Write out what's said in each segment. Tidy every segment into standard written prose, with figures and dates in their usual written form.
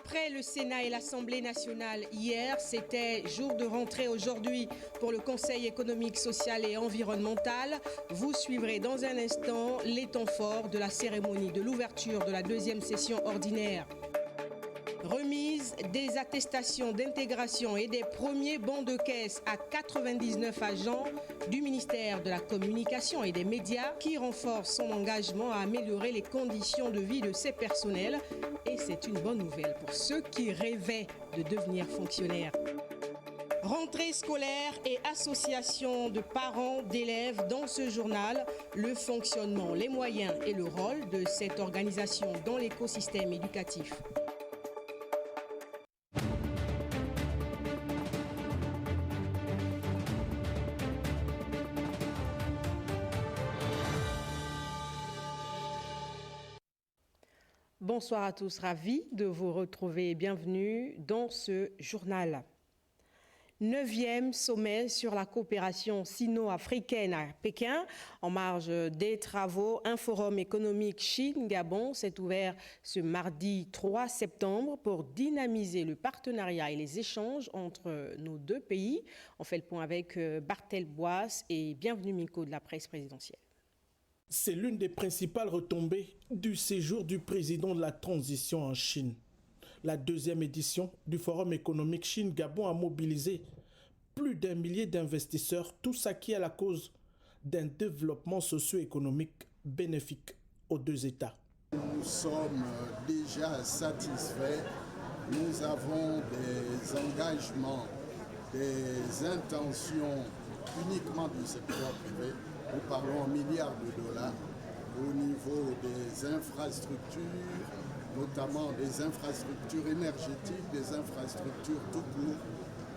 Après le Sénat et l'Assemblée nationale hier, c'était jour de rentrée aujourd'hui pour le Conseil économique, social et environnemental. Vous suivrez dans un instant les temps forts de la cérémonie de l'ouverture de la deuxième session ordinaire. Remise des attestations d'intégration et des premiers bons de caisse à 99 agents du ministère de la Communication et des Médias qui renforce son engagement à améliorer les conditions de vie de ses personnels. Et c'est une bonne nouvelle pour ceux qui rêvaient de devenir fonctionnaires. Rentrée scolaire et association de parents d'élèves dans ce journal, le fonctionnement, les moyens et le rôle de cette organisation dans l'écosystème éducatif. Bonsoir à tous, ravi de vous retrouver et bienvenue dans ce journal. 9e sommet sur la coopération sino-africaine à Pékin. En marge des travaux, un forum économique Chine-Gabon s'est ouvert ce mardi 3 septembre pour dynamiser le partenariat et les échanges entre nos deux pays. On fait le point avec Barthel Boisse et bienvenue Miko de la presse présidentielle. C'est l'une des principales retombées du séjour du président de la transition en Chine. La deuxième édition du Forum économique Chine-Gabon a mobilisé plus d'1 millier d'investisseurs, tous acquis à la cause d'un développement socio-économique bénéfique aux deux États. Nous sommes déjà satisfaits. Nous avons des engagements, des intentions uniquement du secteur privé. Nous parlons en milliards de dollars au niveau des infrastructures, notamment des infrastructures énergétiques, des infrastructures tout court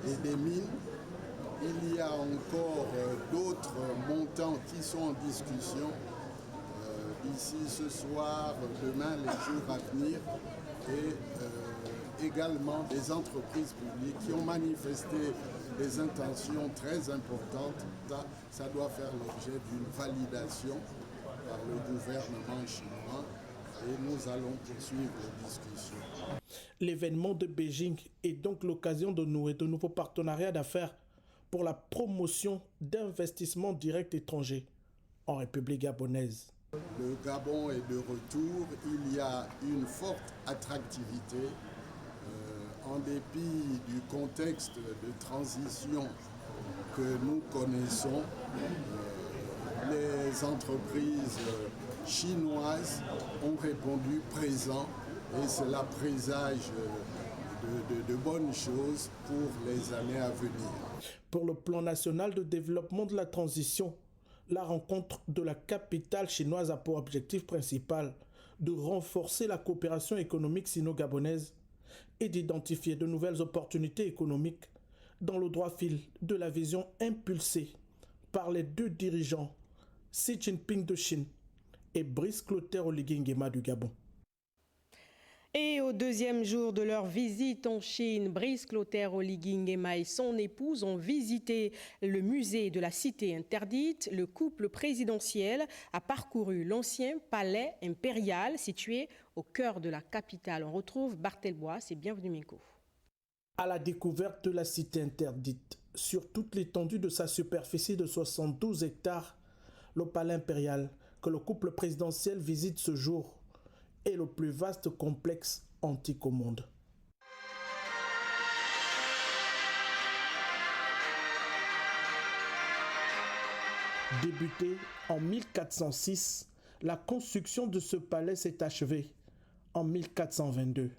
et des mines. Il y a encore d'autres montants qui sont en discussion ici ce soir, demain, les jours à venir, et également des entreprises publiques qui ont manifesté des intentions très importantes. Ça doit faire l'objet d'une validation par le gouvernement chinois et nous allons poursuivre les discussions. L'événement de Beijing est donc l'occasion de nouer de nouveaux partenariats d'affaires pour la promotion d'investissements directs étrangers en République gabonaise. Le Gabon est de retour, il y a une forte attractivité. En dépit du contexte de transition que nous connaissons, les entreprises chinoises ont répondu présent et cela présage de bonnes choses pour les années à venir. Pour le plan national de développement de la transition, la rencontre de la capitale chinoise a pour objectif principal de renforcer la coopération économique sino-gabonaise et d'identifier de nouvelles opportunités économiques dans le droit fil de la vision impulsée par les deux dirigeants Xi Jinping de Chine et Brice Clotaire Oligui Nguema du Gabon. Et au deuxième jour de leur visite en Chine, Brice Clotaire Oligui Nguema et son épouse ont visité le musée de la Cité interdite. Le couple présidentiel a parcouru l'ancien palais impérial situé au cœur de la capitale. On retrouve Barthel Boisse et bienvenue Miko. À la découverte de la Cité interdite, sur toute l'étendue de sa superficie de 72 hectares, le palais impérial que le couple présidentiel visite ce jour est le plus vaste complexe antique au monde. Débuté en 1406, la construction de ce palais s'est achevée en 1422.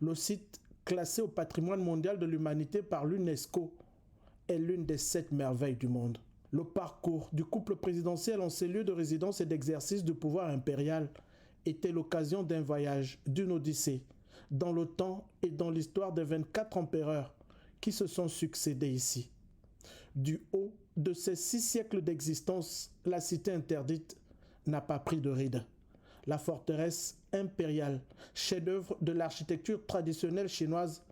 Le site, classé au patrimoine mondial de l'humanité par l'UNESCO, est l'une des 7 merveilles du monde. Le parcours du couple présidentiel en ces lieux de résidence et d'exercice du pouvoir impérial était l'occasion d'un voyage, d'une odyssée, dans le temps et dans l'histoire des 24 empereurs qui se sont succédés ici. Du haut de ces 6 siècles d'existence, la Cité interdite n'a pas pris de ride. La forteresse impériale, chef-d'œuvre de l'architecture traditionnelle chinoise,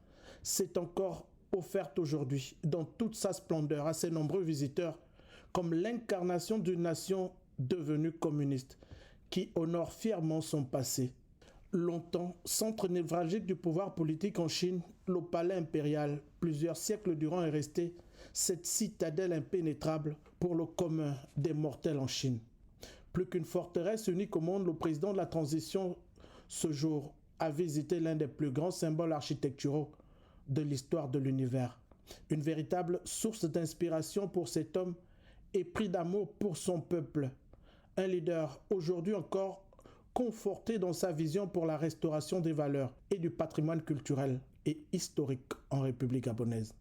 s'est encore offerte aujourd'hui dans toute sa splendeur à ses nombreux visiteurs comme l'incarnation d'une nation devenue communiste qui honore fièrement son passé. Longtemps, centre névralgique du pouvoir politique en Chine, le palais impérial, plusieurs siècles durant, est resté cette citadelle impénétrable pour le commun des mortels en Chine. Plus qu'une forteresse unique au monde, le président de la transition, ce jour, a visité l'un des plus grands symboles architecturaux de l'histoire de l'univers. Une véritable source d'inspiration pour cet homme épris d'amour pour son peuple. Un leader aujourd'hui encore conforté dans sa vision pour la restauration des valeurs et du patrimoine culturel et historique en République gabonaise.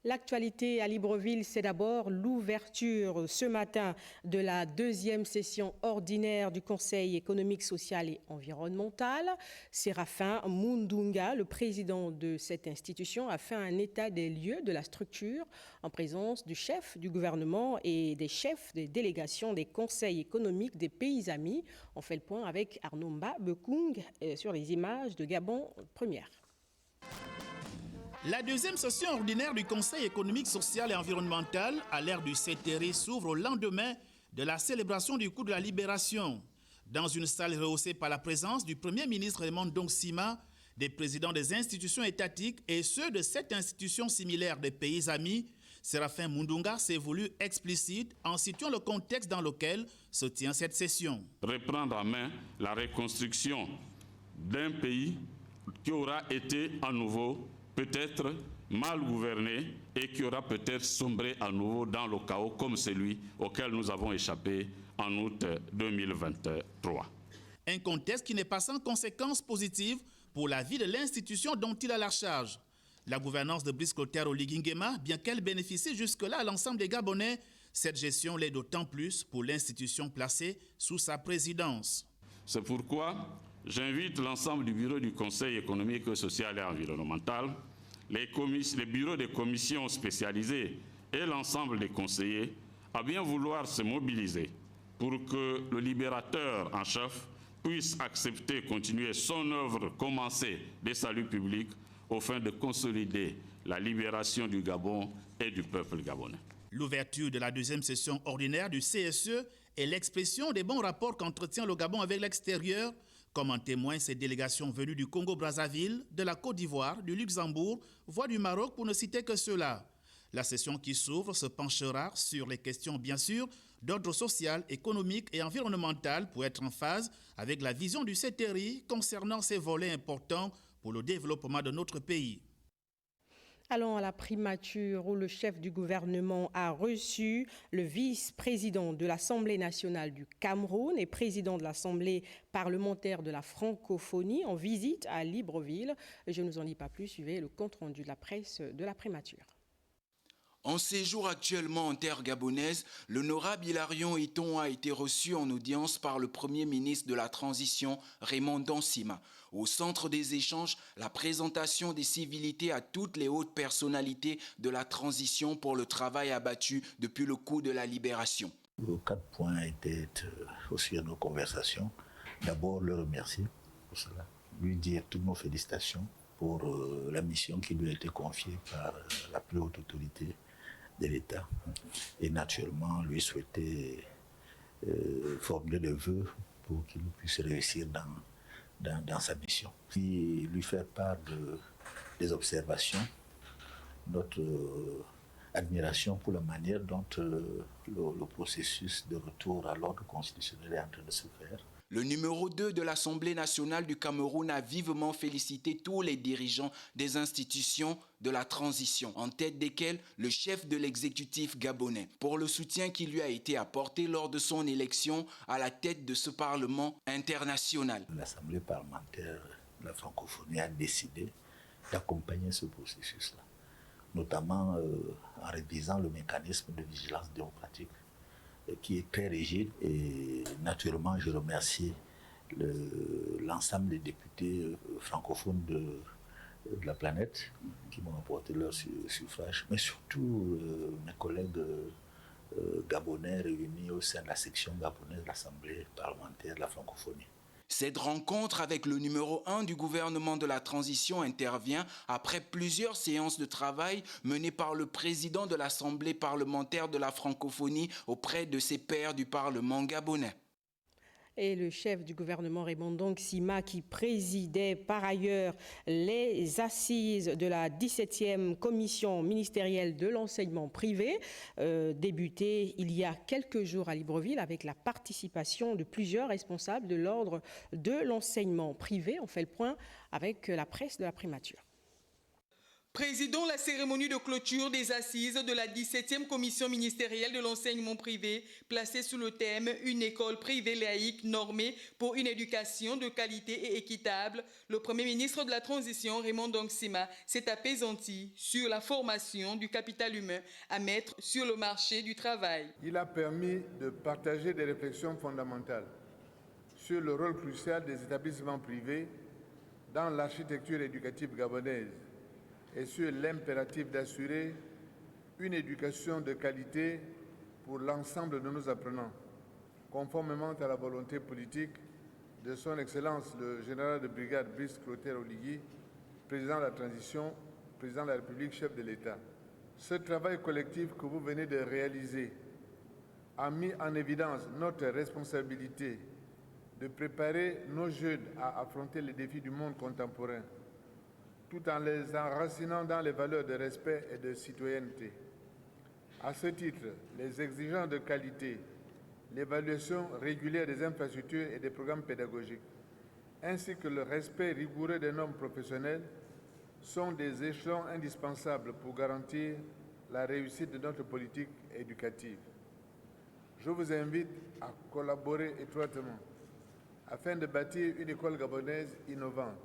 L'actualité à Libreville, c'est d'abord l'ouverture ce matin de la deuxième session ordinaire du Conseil économique, social et environnemental. Séraphin Mundunga, le président de cette institution, a fait un état des lieux de la structure en présence du chef du gouvernement et des chefs des délégations des conseils économiques des pays amis. On fait le point avec Arnaud Bekung sur les images de Gabon première. La deuxième session ordinaire du Conseil économique, social et environnemental à l'ère du CETERI s'ouvre au lendemain de la célébration du coup de la libération. Dans une salle rehaussée par la présence du Premier ministre Raymond Dongsima, des présidents des institutions étatiques et ceux de 7 institutions similaires des pays amis, Séraphin Mundunga s'est voulu explicite en situant le contexte dans lequel se tient cette session. Reprendre en main la reconstruction d'un pays qui aura été à nouveau peut-être mal gouverné et qui aura peut-être sombré à nouveau dans le chaos comme celui auquel nous avons échappé en août 2023. Un contexte qui n'est pas sans conséquences positives pour la vie de l'institution dont il a la charge. La gouvernance de Brice Clotaire Oligui Nguema, bien qu'elle bénéficie jusque-là à l'ensemble des Gabonais, cette gestion l'est d'autant plus pour l'institution placée sous sa présidence. C'est pourquoi j'invite l'ensemble du bureau du Conseil économique, social et environnemental, les bureaux des commissions spécialisées et l'ensemble des conseillers à bien vouloir se mobiliser pour que le libérateur en chef puisse accepter et continuer son œuvre commencée des saluts publics au fin de consolider la libération du Gabon et du peuple gabonais. L'ouverture de la deuxième session ordinaire du CSE est l'expression des bons rapports qu'entretient le Gabon avec l'extérieur, comme en témoignent ces délégations venues du Congo-Brazzaville, de la Côte d'Ivoire, du Luxembourg, voire du Maroc, pour ne citer que cela. La session qui s'ouvre se penchera sur les questions, bien sûr, d'ordre social, économique et environnemental pour être en phase avec la vision du CETERI concernant ces volets importants pour le développement de notre pays. Allons à la primature où le chef du gouvernement a reçu le vice-président de l'Assemblée nationale du Cameroun et président de l'Assemblée parlementaire de la francophonie en visite à Libreville. Je ne vous en dis pas plus, suivez le compte-rendu de la presse de la primature. En séjour actuellement en terre gabonaise, l'honorable Hilarion Iton a été reçu en audience par le Premier ministre de la Transition, Raymond Dongsima. Au centre des échanges, la présentation des civilités à toutes les hautes personnalités de la transition pour le travail abattu depuis le coup de la libération. 4 points étaient aussi à nos conversations. D'abord, le remercier pour cela, lui dire toutes nos félicitations pour la mission qui lui a été confiée par la plus haute autorité de l'État et naturellement lui souhaiter formuler des vœux pour qu'il puisse réussir dans sa mission. Puis lui faire part des observations, notre admiration pour la manière dont le processus de retour à l'ordre constitutionnel est en train de se faire. Le numéro 2 de l'Assemblée nationale du Cameroun a vivement félicité tous les dirigeants des institutions de la transition, en tête desquels le chef de l'exécutif gabonais, pour le soutien qui lui a été apporté lors de son élection à la tête de ce Parlement international. L'Assemblée parlementaire de la francophonie a décidé d'accompagner ce processus-là, notamment en révisant le mécanisme de vigilance démocratique qui est très rigide et naturellement je remercie l'ensemble des députés francophones de la planète qui m'ont apporté leur suffrage, mais surtout mes collègues gabonais réunis au sein de la section gabonaise de l'Assemblée parlementaire de la francophonie. Cette rencontre avec le numéro 1 du gouvernement de la transition intervient après plusieurs séances de travail menées par le président de l'Assemblée parlementaire de la francophonie auprès de ses pairs du Parlement gabonais. Et le chef du gouvernement Raymond Ndongsima, qui présidait par ailleurs les assises de la 17e commission ministérielle de l'enseignement privé, débutée il y a quelques jours à Libreville avec la participation de plusieurs responsables de l'ordre de l'enseignement privé. On fait le point avec la presse de la primature. Présidant la cérémonie de clôture des assises de la 17e commission ministérielle de l'enseignement privé, placée sous le thème « Une école privée laïque normée pour une éducation de qualité et équitable », le Premier ministre de la Transition, Raymond Ndongsima, s'est appesanti sur la formation du capital humain à mettre sur le marché du travail. Il a permis de partager des réflexions fondamentales sur le rôle crucial des établissements privés dans l'architecture éducative gabonaise et sur l'impératif d'assurer une éducation de qualité pour l'ensemble de nos apprenants, conformément à la volonté politique de son Excellence le général de brigade Brice Clotaire Oligui, président de la transition, président de la République, chef de l'État. Ce travail collectif que vous venez de réaliser a mis en évidence notre responsabilité de préparer nos jeunes à affronter les défis du monde contemporain, tout en les enracinant dans les valeurs de respect et de citoyenneté. À ce titre, les exigences de qualité, l'évaluation régulière des infrastructures et des programmes pédagogiques, ainsi que le respect rigoureux des normes professionnelles sont des échelons indispensables pour garantir la réussite de notre politique éducative. Je vous invite à collaborer étroitement afin de bâtir une école gabonaise innovante,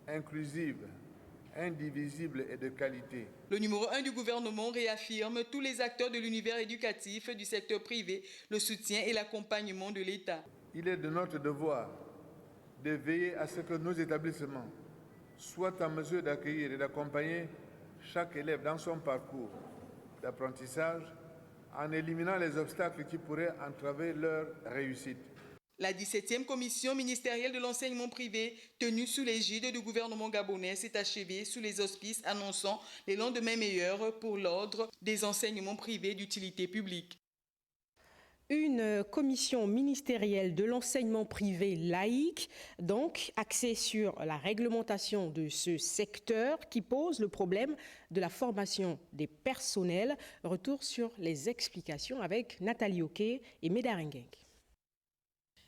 inclusive, indivisible et de qualité. Le numéro 1 du gouvernement réaffirme tous les acteurs de l'univers éducatif du secteur privé, le soutien et l'accompagnement de l'État. Il est de notre devoir de veiller à ce que nos établissements soient en mesure d'accueillir et d'accompagner chaque élève dans son parcours d'apprentissage en éliminant les obstacles qui pourraient entraver leur réussite. La 17e commission ministérielle de l'enseignement privé, tenue sous l'égide du gouvernement gabonais, s'est achevée sous les auspices annonçant les lendemains meilleurs pour l'ordre des enseignements privés d'utilité publique. Une commission ministérielle de l'enseignement privé laïque, donc axée sur la réglementation de ce secteur qui pose le problème de la formation des personnels. Retour sur les explications avec Nathalie Oké et Médarengueng.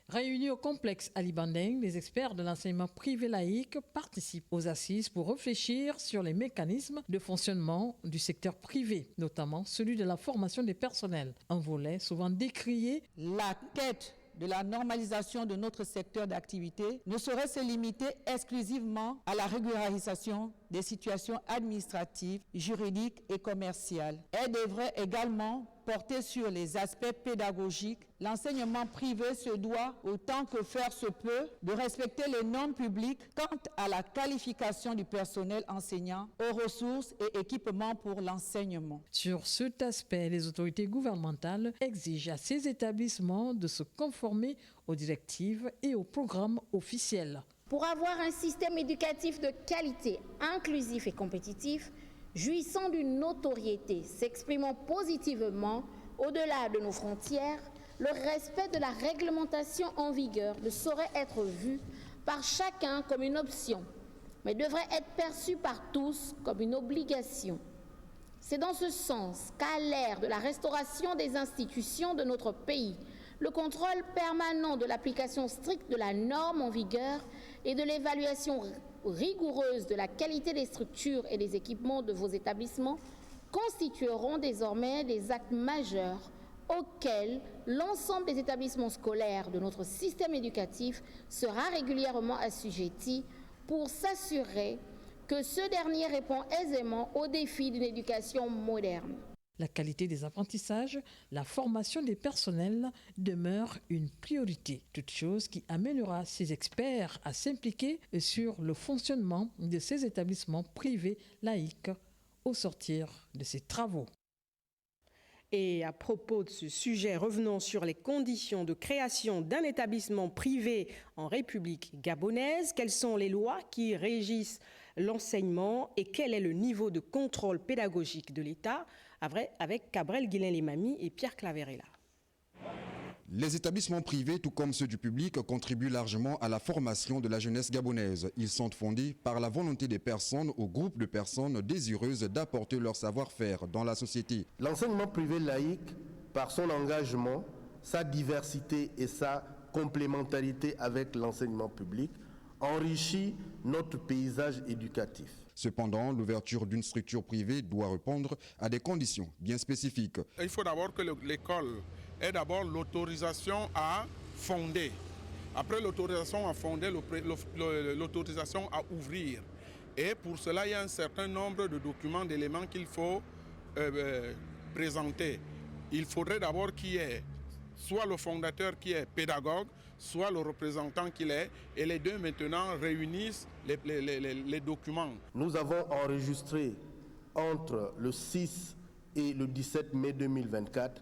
Réunis au complexe Ali Bandeng, les experts de l'enseignement privé laïque participent aux assises pour réfléchir sur les mécanismes de fonctionnement du secteur privé, notamment celui de la formation des personnels, un volet souvent décrié. La quête de la normalisation de notre secteur d'activité ne saurait se limiter exclusivement à la régularisation des situations administratives, juridiques et commerciales. Elle devrait également porter sur les aspects pédagogiques. L'enseignement privé se doit, autant que faire se peut, de respecter les normes publiques quant à la qualification du personnel enseignant, aux ressources et équipements pour l'enseignement. Sur cet aspect, les autorités gouvernementales exigent à ces établissements de se conformer aux directives et aux programmes officiels. Pour avoir un système éducatif de qualité, inclusif et compétitif, jouissant d'une notoriété, s'exprimant positivement au-delà de nos frontières, le respect de la réglementation en vigueur ne saurait être vu par chacun comme une option, mais devrait être perçu par tous comme une obligation. C'est dans ce sens qu'à l'ère de la restauration des institutions de notre pays, le contrôle permanent de l'application stricte de la norme en vigueur et de l'évaluation rigoureuse de la qualité des structures et des équipements de vos établissements constitueront désormais des actes majeurs auxquels l'ensemble des établissements scolaires de notre système éducatif sera régulièrement assujetti pour s'assurer que ce dernier répond aisément aux défis d'une éducation moderne. La qualité des apprentissages, la formation des personnels demeure une priorité, toute chose qui amènera ces experts à s'impliquer sur le fonctionnement de ces établissements privés laïques au sortir de ces travaux. Et à propos de ce sujet, revenons sur les conditions de création d'un établissement privé en République gabonaise. Quelles sont les lois qui régissent l'enseignement et quel est le niveau de contrôle pédagogique de l'État avec Cabrel Guilain-Lemami et Pierre Claverella. Les établissements privés, tout comme ceux du public, contribuent largement à la formation de la jeunesse gabonaise. Ils sont fondés par la volonté des personnes ou groupes de personnes désireuses d'apporter leur savoir-faire dans la société. L'enseignement privé laïque, par son engagement, sa diversité et sa complémentarité avec l'enseignement public, enrichit notre paysage éducatif. Cependant, l'ouverture d'une structure privée doit répondre à des conditions bien spécifiques. Il faut d'abord que l'école ait d'abord l'autorisation à fonder. Après l'autorisation à fonder, l'autorisation à ouvrir. Et pour cela, il y a un certain nombre de documents, d'éléments qu'il faut présenter. Il faudrait d'abord qu'il y ait soit le fondateur qui est pédagogue, soit le représentant qu'il est, et les deux maintenant réunissent les documents. Nous avons enregistré entre le 6 et le 17 mai 2024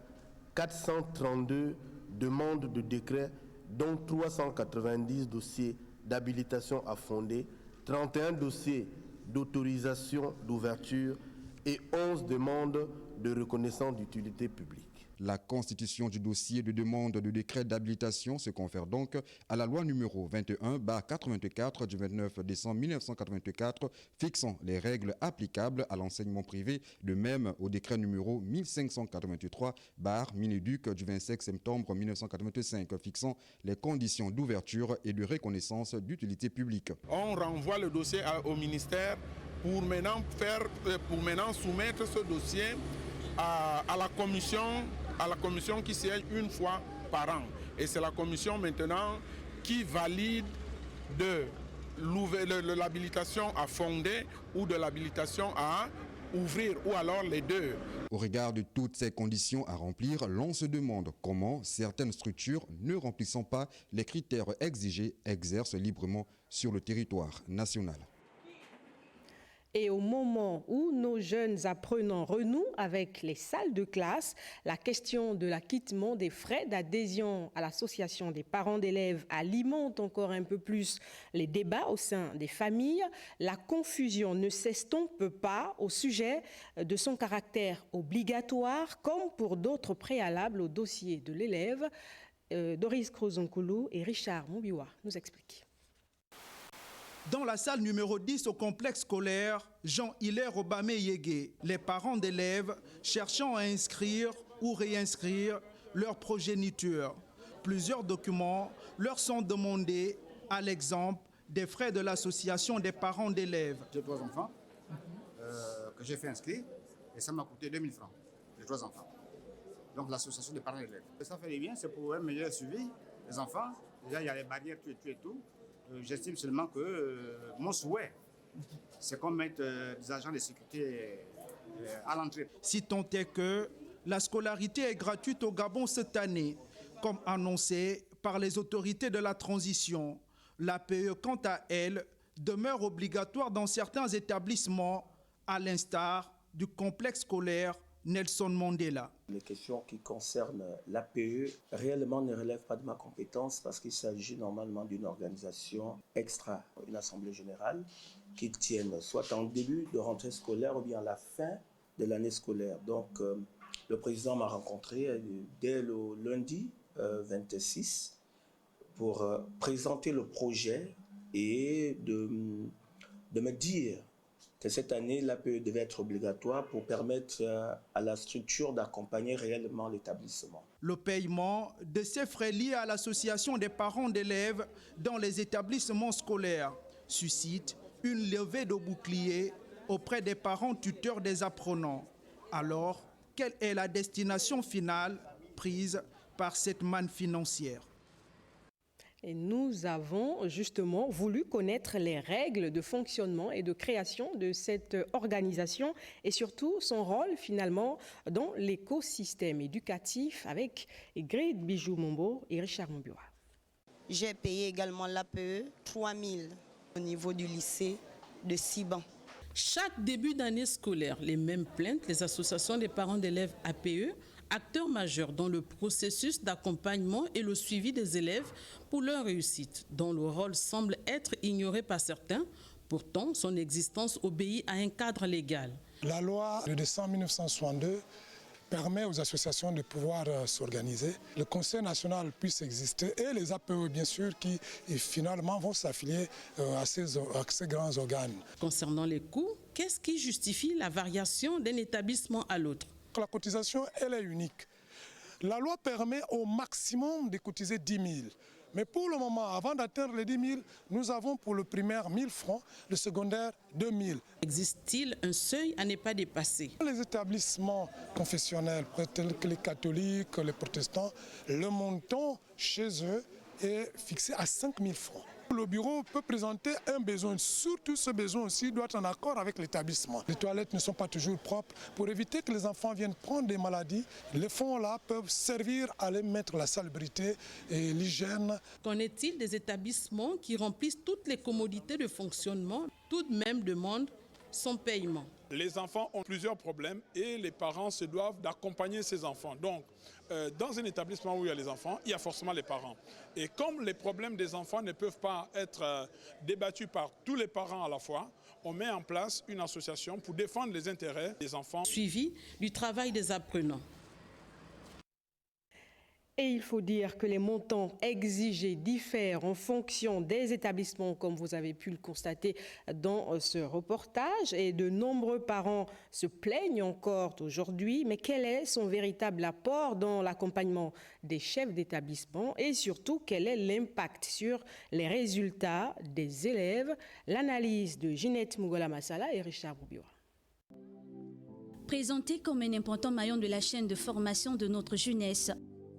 432 demandes de décret, dont 390 dossiers d'habilitation à fonder, 31 dossiers d'autorisation d'ouverture et 11 demandes de reconnaissance d'utilité publique. La constitution du dossier de demande de décret d'habilitation se confère donc à la loi numéro 21/84 du 29 décembre 1984 fixant les règles applicables à l'enseignement privé, de même au décret numéro 1583/Mineduc du 25 septembre 1985 fixant les conditions d'ouverture et de reconnaissance d'utilité publique. On renvoie le dossier au ministère pour maintenant soumettre ce dossier à la commission qui siège une fois par an. Et c'est la commission maintenant qui valide de l'habilitation à fonder ou de l'habilitation à ouvrir, ou alors les deux. Au regard de toutes ces conditions à remplir, l'on se demande comment certaines structures, ne remplissant pas les critères exigés, exercent librement sur le territoire national. Et au moment où nos jeunes apprenants renouent avec les salles de classe, la question de l'acquittement des frais d'adhésion à l'association des parents d'élèves alimente encore un peu plus les débats au sein des familles. La confusion ne s'estompe pas au sujet de son caractère obligatoire, comme pour d'autres préalables au dossier de l'élève. Doris Krozonkulu et Richard Moubiwa nous expliquent. Dans la salle numéro 10 au complexe scolaire Jean-Hilaire Obamé Yégué, les parents d'élèves cherchant à inscrire ou réinscrire leur progéniture. Plusieurs documents leur sont demandés, à l'exemple des frais de l'association des parents d'élèves. J'ai 3 enfants que j'ai fait inscrire et ça m'a coûté 2000 francs, les 3 enfants. Donc l'association des parents d'élèves. Ça fait du bien, c'est pour un meilleur suivi des enfants. Déjà, il y a les barrières, tout et tout. J'estime seulement que mon souhait, c'est qu'on mette des agents de sécurité à l'entrée. Si tant est que la scolarité est gratuite au Gabon cette année, comme annoncé par les autorités de la transition, l'APE, quant à elle, demeure obligatoire dans certains établissements, à l'instar du complexe scolaire Nelson Mandela. Les questions qui concernent l'APE réellement ne relèvent pas de ma compétence parce qu'il s'agit normalement d'une organisation extra, une assemblée générale qui tienne soit en début de rentrée scolaire ou bien à la fin de l'année scolaire. Donc le président m'a rencontré dès le lundi 26 pour présenter le projet et de me dire que cette année, l'APE devait être obligatoire pour permettre à la structure d'accompagner réellement l'établissement. Le paiement de ces frais liés à l'association des parents d'élèves dans les établissements scolaires suscite une levée de bouclier auprès des parents tuteurs des apprenants. Alors, quelle est la destination finale prise par cette manne financière ? Et nous avons justement voulu connaître les règles de fonctionnement et de création de cette organisation et surtout son rôle finalement dans l'écosystème éducatif avec Ingrid Bijou-Mombo et Richard Moubiwa. J'ai payé également l'APE 3 000 au niveau du lycée de Siban. Chaque début d'année scolaire, les mêmes plaintes, les associations des parents d'élèves APE, acteurs majeurs dans le processus d'accompagnement et le suivi des élèves pour leur réussite, dont le rôle semble être ignoré par certains. Pourtant, son existence obéit à un cadre légal. La loi de décembre 1962 permet aux associations de pouvoir s'organiser, le Conseil national puisse exister et les APE bien sûr qui finalement vont s'affilier à ces grands organes. Concernant les coûts, qu'est-ce qui justifie la variation d'un établissement à l'autre? La cotisation, elle est unique. La loi permet au maximum de cotiser 10 000. Mais pour le moment, avant d'atteindre les 10 000, nous avons pour le primaire 1 000 francs, le secondaire 2 000. Existe-t-il un seuil à ne pas dépasser? Les établissements confessionnels, tels que les catholiques, les protestants, le montant chez eux est fixé à 5 000 francs. Le bureau peut présenter un besoin, surtout ce besoin aussi doit être en accord avec l'établissement. Les toilettes ne sont pas toujours propres. Pour éviter que les enfants viennent prendre des maladies, les fonds-là peuvent servir à les mettre la salubrité et l'hygiène. Qu'en est-il des établissements qui remplissent toutes les commodités de fonctionnement, tout de même demandent son paiement? Les enfants ont plusieurs problèmes et les parents se doivent d'accompagner ces enfants. Donc, dans un établissement où il y a les enfants, il y a forcément les parents. Et comme les problèmes des enfants ne peuvent pas être débattus par tous les parents à la fois, on met en place une association pour défendre les intérêts des enfants. Suivi du travail des apprenants. Et il faut dire que les montants exigés diffèrent en fonction des établissements, comme vous avez pu le constater dans ce reportage. Et de nombreux parents se plaignent encore aujourd'hui. Mais quel est son véritable apport dans l'accompagnement des chefs d'établissement? Et surtout, quel est l'impact sur les résultats des élèves? L'analyse de Ginette Mugola-Massala et Richard Boubiwa. Présenté comme un important maillon de la chaîne de formation de notre jeunesse,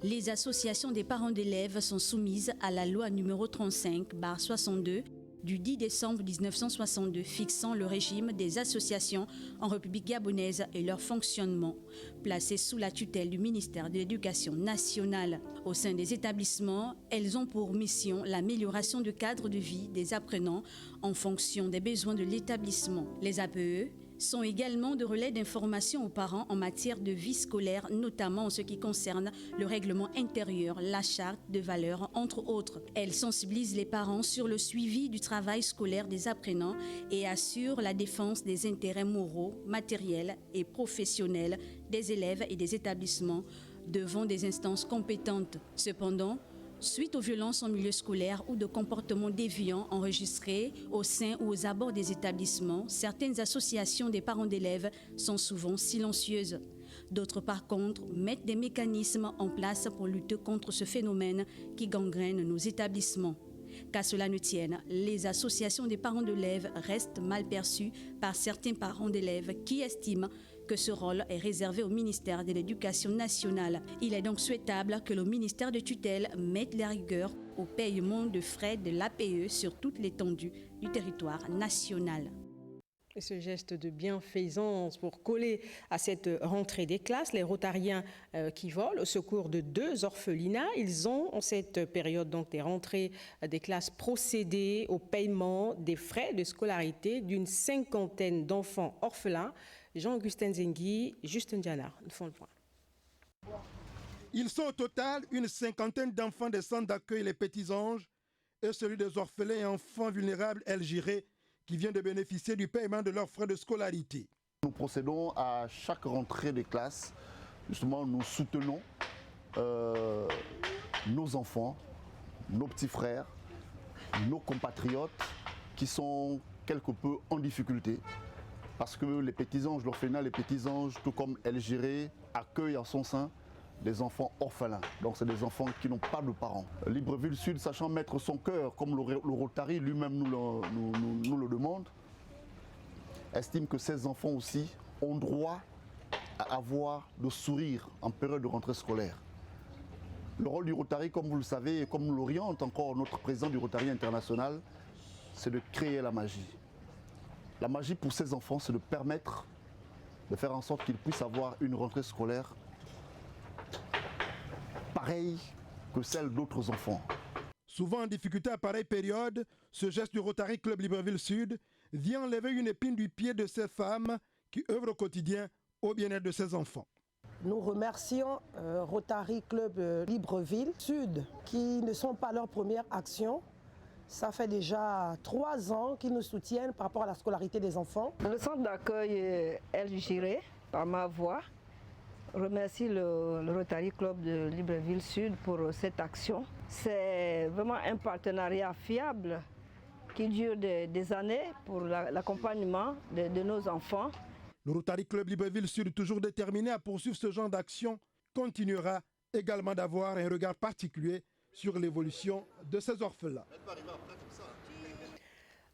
les associations des parents d'élèves sont soumises à la loi numéro 35/62 du 10 décembre 1962 fixant le régime des associations en République gabonaise et leur fonctionnement, placées sous la tutelle du ministère de l'Éducation nationale. Au sein des établissements, elles ont pour mission l'amélioration du cadre de vie des apprenants en fonction des besoins de l'établissement. Les APE sont également de relais d'information aux parents en matière de vie scolaire, notamment en ce qui concerne le règlement intérieur, la charte de valeurs, entre autres. Elles sensibilisent les parents sur le suivi du travail scolaire des apprenants et assurent la défense des intérêts moraux, matériels et professionnels des élèves et des établissements devant des instances compétentes. Cependant, suite aux violences en milieu scolaire ou de comportements déviants enregistrés au sein ou aux abords des établissements, certaines associations des parents d'élèves sont souvent silencieuses. D'autres, par contre, mettent des mécanismes en place pour lutter contre ce phénomène qui gangrène nos établissements. Qu'à cela ne tienne, les associations des parents d'élèves restent mal perçues par certains parents d'élèves qui estiment que ce rôle est réservé au ministère de l'Éducation nationale. Il est donc souhaitable que le ministère de tutelle mette la rigueur au paiement de frais de l'APE sur toute l'étendue du territoire national. Et ce geste de bienfaisance pour coller à cette rentrée des classes, les Rotariens qui volent au secours de 2 orphelinats, ils ont en cette période donc des rentrées des classes procédé au paiement des frais de scolarité d'une 50aine d'enfants orphelins. Jean-Augustin Zengui, Justin Diana, nous font le point. Ils sont au total une 50aine d'enfants des centres d'accueil Les Petits Anges et celui des orphelins et enfants vulnérables El Giré qui vient de bénéficier du paiement de leurs frais de scolarité. Nous procédons à chaque rentrée des classes. Justement, nous soutenons nos enfants, nos petits frères, nos compatriotes qui sont quelque peu en difficulté. Parce que les Petits Anges, l'orphelinat Les Petits Anges, tout comme El Giré, accueille en son sein des enfants orphelins. Donc c'est des enfants qui n'ont pas de parents. Libreville Sud, sachant mettre son cœur, comme le Rotary lui-même nous le demande, estime que ces enfants aussi ont droit à avoir le sourire en période de rentrée scolaire. Le rôle du Rotary, comme vous le savez, et comme l'oriente encore notre président du Rotary international, c'est de créer la magie. La magie pour ces enfants, c'est de permettre de faire en sorte qu'ils puissent avoir une rentrée scolaire pareille que celle d'autres enfants. Souvent en difficulté à pareille période, ce geste du Rotary Club Libreville Sud vient enlever une épine du pied de ces femmes qui œuvrent au quotidien au bien-être de ces enfants. Nous remercions Rotary Club Libreville Sud qui ne sont pas leur première action. Ça fait déjà 3 ans qu'ils nous soutiennent par rapport à la scolarité des enfants. Le centre d'accueil El Giré, par ma voix, remercie le Rotary Club de Libreville Sud pour cette action. C'est vraiment un partenariat fiable qui dure des années pour l'accompagnement de nos enfants. Le Rotary Club Libreville Sud, toujours déterminé à poursuivre ce genre d'action, continuera également d'avoir un regard particulier sur l'évolution de ces orphelins.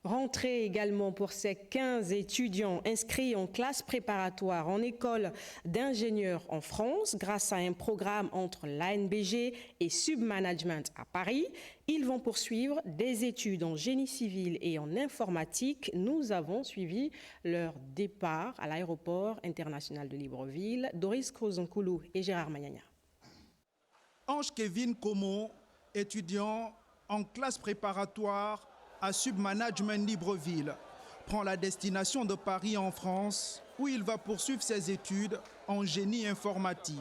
Rentrée également pour ces 15 étudiants inscrits en classe préparatoire en école d'ingénieurs en France grâce à un programme entre l'ANBG et Submanagement à Paris. Ils vont poursuivre des études en génie civil et en informatique. Nous avons suivi leur départ à l'aéroport international de Libreville. Doris Krozonkoulou et Gérard Mayagna. Ange Kevin Komo, étudiant en classe préparatoire à Submanagement Libreville, prend la destination de Paris en France où il va poursuivre ses études en génie informatique.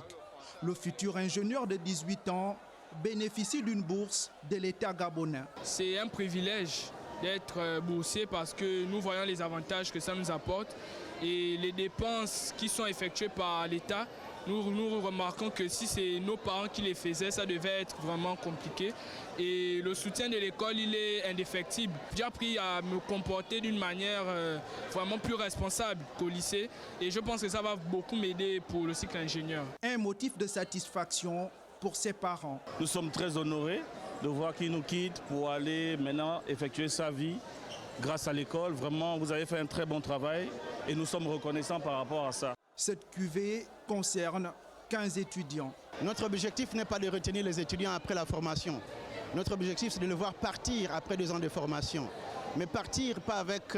Le futur ingénieur de 18 ans bénéficie d'une bourse de l'État gabonais. C'est un privilège d'être boursier parce que nous voyons les avantages que ça nous apporte et les dépenses qui sont effectuées par l'État. Nous remarquons que si c'est nos parents qui les faisaient, ça devait être vraiment compliqué. Et le soutien de l'école, il est indéfectible. J'ai appris à me comporter d'une manière vraiment plus responsable qu'au lycée. Et je pense que ça va beaucoup m'aider pour le cycle ingénieur. Un motif de satisfaction pour ses parents. Nous sommes très honorés de voir qu'il nous quitte pour aller maintenant effectuer sa vie grâce à l'école. Vraiment, vous avez fait un très bon travail et nous sommes reconnaissants par rapport à ça. Cette cuvée concerne 15 étudiants. Notre objectif n'est pas de retenir les étudiants après la formation. Notre objectif, c'est de les voir partir après 2 ans de formation. Mais partir pas avec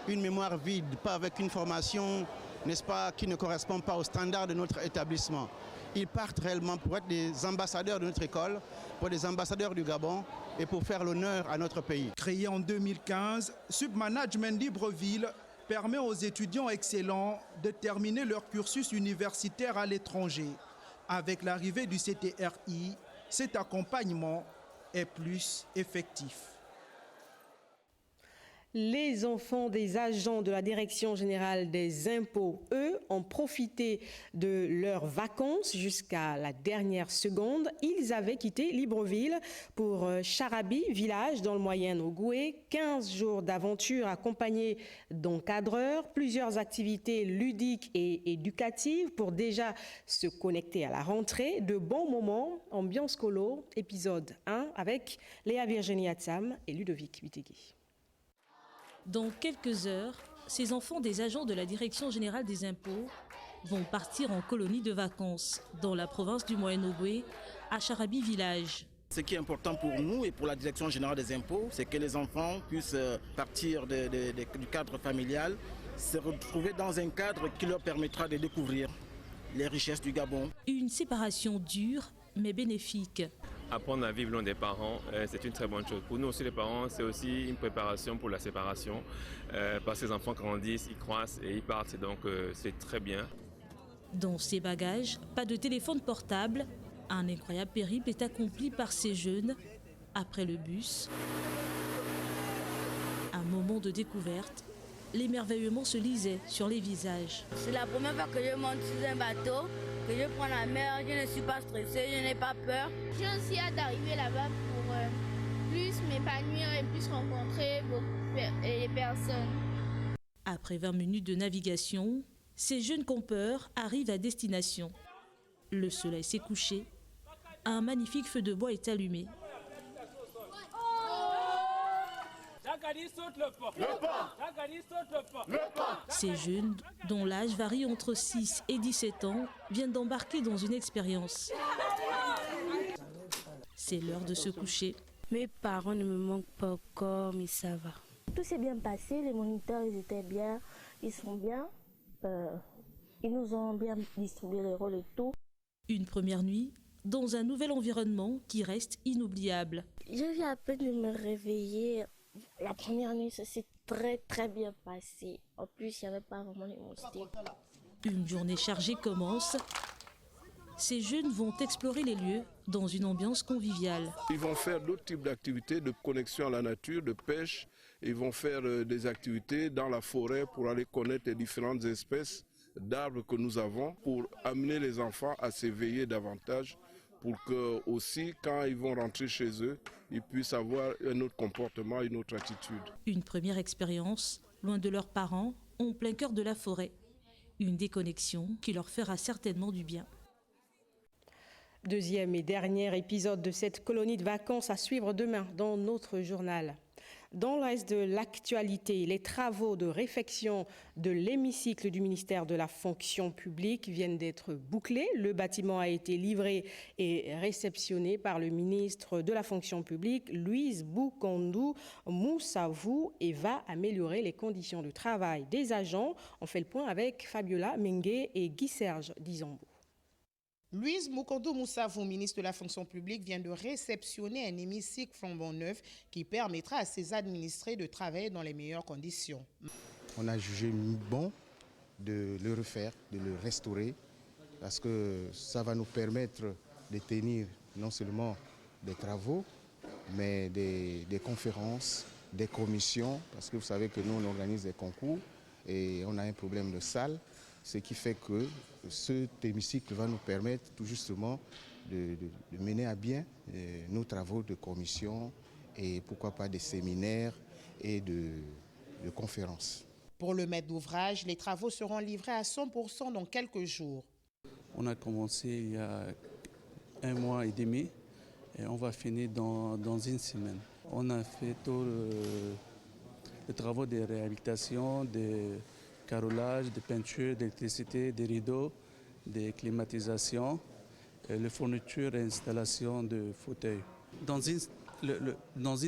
une mémoire vide, pas avec une formation, n'est-ce pas, qui ne correspond pas aux standards de notre établissement. Ils partent réellement pour être des ambassadeurs de notre école, pour des ambassadeurs du Gabon et pour faire l'honneur à notre pays. Créé en 2015, Submanagement Libreville permet aux étudiants excellents de terminer leur cursus universitaire à l'étranger. Avec l'arrivée du CTRI, cet accompagnement est plus effectif. Les enfants des agents de la Direction générale des impôts, eux, ont profité de leurs vacances jusqu'à la dernière seconde. Ils avaient quitté Libreville pour Charabi, village dans le Moyen-Ogooué. 15 jours d'aventure accompagnés d'encadreurs, plusieurs activités ludiques et éducatives pour déjà se connecter à la rentrée. De bons moments, ambiance colo, épisode 1 avec Léa Virginie Atsam et Ludovic Wittegui. Dans quelques heures, ces enfants des agents de la Direction générale des impôts vont partir en colonie de vacances dans la province du Moyen-Ogooué, à Charabi village. Ce qui est important pour nous et pour la Direction générale des impôts, c'est que les enfants puissent partir du cadre familial, se retrouver dans un cadre qui leur permettra de découvrir les richesses du Gabon. Une séparation dure mais bénéfique. Apprendre à vivre loin des parents, c'est une très bonne chose. Pour nous aussi, les parents, c'est aussi une préparation pour la séparation. Parce que les enfants grandissent, ils croissent et ils partent, et donc c'est très bien. Dans ses bagages, pas de téléphone portable. Un incroyable périple est accompli par ces jeunes après le bus. Un moment de découverte. L'émerveillement se lisait sur les visages. C'est la première fois que je monte sur un bateau, que je prends la mer, je ne suis pas stressée, je n'ai pas peur. J'ai aussi hâte d'arriver là-bas pour plus m'épanouir et plus rencontrer les personnes. Après 20 minutes de navigation, ces jeunes campeurs arrivent à destination. Le soleil s'est couché, un magnifique feu de bois est allumé. Ces jeunes, dont l'âge varie entre 6 et 17 ans, viennent d'embarquer dans une expérience. C'est l'heure de se coucher. Mes parents ne me manquent pas encore, mais ça va. Tout s'est bien passé, les moniteurs ils étaient bien, ils sont bien. Ils nous ont bien distribué les rôles et tout. Une première nuit dans un nouvel environnement qui reste inoubliable. Je viens à peine de me réveiller. La première nuit, ça s'est très bien passé. En plus, il n'y avait pas vraiment les moustiques. Une journée chargée commence. Ces jeunes vont explorer les lieux dans une ambiance conviviale. Ils vont faire d'autres types d'activités de connexion à la nature, de pêche. Ils vont faire des activités dans la forêt pour aller connaître les différentes espèces d'arbres que nous avons pour amener les enfants à s'éveiller davantage, pour que aussi quand ils vont rentrer chez eux, ils puissent avoir un autre comportement, une autre attitude. Une première expérience, loin de leurs parents, en plein cœur de la forêt. Une déconnexion qui leur fera certainement du bien. Deuxième et dernier épisode de cette colonie de vacances à suivre demain dans notre journal. Dans le reste de l'actualité, les travaux de réfection de l'hémicycle du ministère de la fonction publique viennent d'être bouclés. Le bâtiment a été livré et réceptionné par le ministre de la fonction publique, Louise Boukoundou Moussavou, et va améliorer les conditions de travail des agents. On fait le point avec Fabiola Mengue et Guy-Serge Dizombo. Louise Boukoundou Moussavou, ministre de la fonction publique, vient de réceptionner un hémicycle flambant neuf qui permettra à ses administrés de travailler dans les meilleures conditions. On a jugé bon de le refaire, de le restaurer, parce que ça va nous permettre de tenir non seulement des travaux, mais des conférences, des commissions, parce que vous savez que nous on organise des concours et on a un problème de salle. Ce qui fait que cet hémicycle va nous permettre tout justement de mener à bien nos travaux de commission et pourquoi pas des séminaires et de conférences. Pour le maître d'ouvrage, les travaux seront livrés à 100% dans quelques jours. On a commencé il y a 1 mois et demi et on va finir dans une semaine. On a fait tous les travaux de réhabilitation, de carrelage, de peinture, d'électricité, des rideaux, des climatisations, les fournitures et installations de fauteuils. Dans une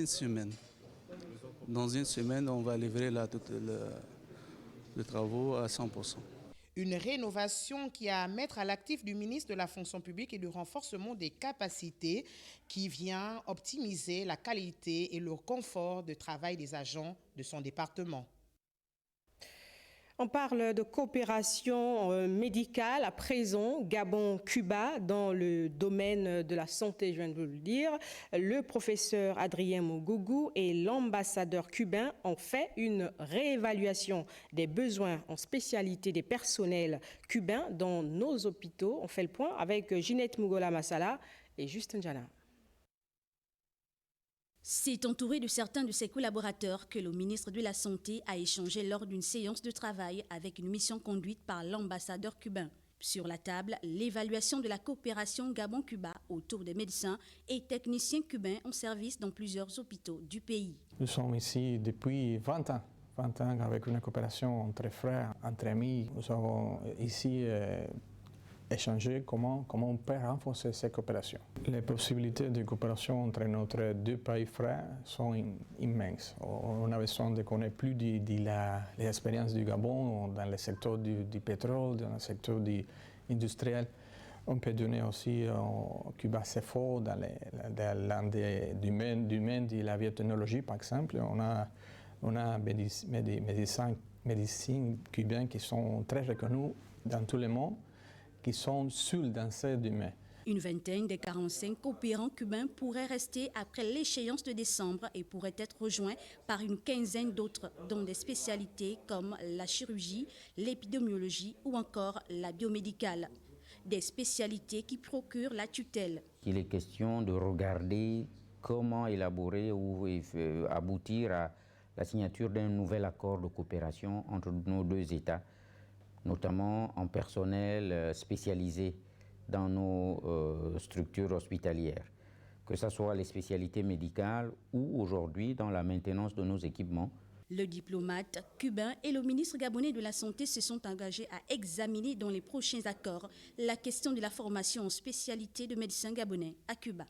semaine. Dans une semaine, on va livrer les travaux à 100%. Une rénovation qui a à mettre à l'actif du ministre de la fonction publique et du renforcement des capacités qui vient optimiser la qualité et le confort de travail des agents de son département. On parle de coopération médicale à présent, Gabon-Cuba, dans le domaine de la santé, je viens de vous le dire. Le professeur Adrien Mogougou et l'ambassadeur cubain ont fait une réévaluation des besoins en spécialité des personnels cubains dans nos hôpitaux. On fait le point avec Ginette Mugola Massala et Justin Jana. C'est entouré de certains de ses collaborateurs que le ministre de la Santé a échangé lors d'une séance de travail avec une mission conduite par l'ambassadeur cubain. Sur la table, l'évaluation de la coopération Gabon-Cuba autour des médecins et techniciens cubains en service dans plusieurs hôpitaux du pays. Nous sommes ici depuis 20 ans. 20 ans avec une coopération entre frères, entre amis. Nous avons ici échanger comment on peut renforcer cette coopération. Les possibilités de coopération entre nos deux pays frères sont immenses. On a besoin de connaître plus de l'expérience du Gabon dans le secteur du pétrole, dans le secteur industriel. On peut donner aussi Cuba c'est fort dans le domaine de la biotechnologie, par exemple. On a médecins cubains qui sont très reconnus dans tout le monde, qui sont seuls dans ce domaine. Une vingtaine des 45 coopérants cubains pourraient rester après l'échéance de décembre et pourraient être rejoints par une quinzaine d'autres, dont des spécialités comme la chirurgie, l'épidémiologie ou encore la biomédicale. Des spécialités qui procurent la tutelle. Il est question de regarder comment élaborer ou aboutir à la signature d'un nouvel accord de coopération entre nos deux États, notamment en personnel spécialisé dans nos structures hospitalières, que ce soit les spécialités médicales ou aujourd'hui dans la maintenance de nos équipements. Le diplomate cubain et le ministre gabonais de la Santé se sont engagés à examiner dans les prochains accords la question de la formation en spécialité de médecins gabonais à Cuba.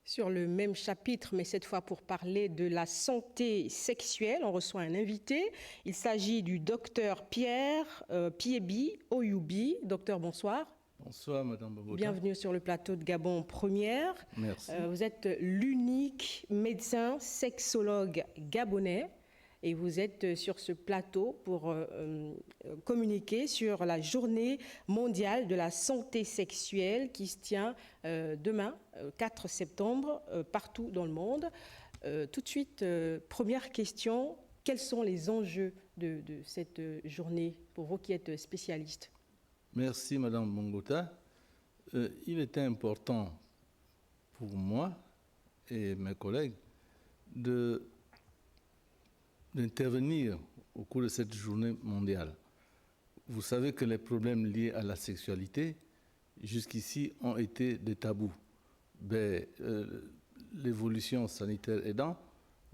Sur le même chapitre, mais cette fois pour parler de la santé sexuelle, on reçoit un invité. Il s'agit du docteur Pierre Piebi Oyoubi. Docteur, bonsoir. Bonsoir, Madame Babota. Bienvenue sur le plateau de Gabon Première. Merci. Vous êtes l'unique médecin sexologue gabonais et vous êtes sur ce plateau pour communiquer sur la journée mondiale de la santé sexuelle qui se tient demain, 4 septembre, partout dans le monde. Tout de suite, première question, quels sont les enjeux de cette journée pour vous qui êtes spécialiste? Merci Madame Bongota. Il était important pour moi et mes collègues d'intervenir au cours de cette journée mondiale. Vous savez que les problèmes liés à la sexualité, jusqu'ici, ont été des tabous. L'évolution sanitaire aidant,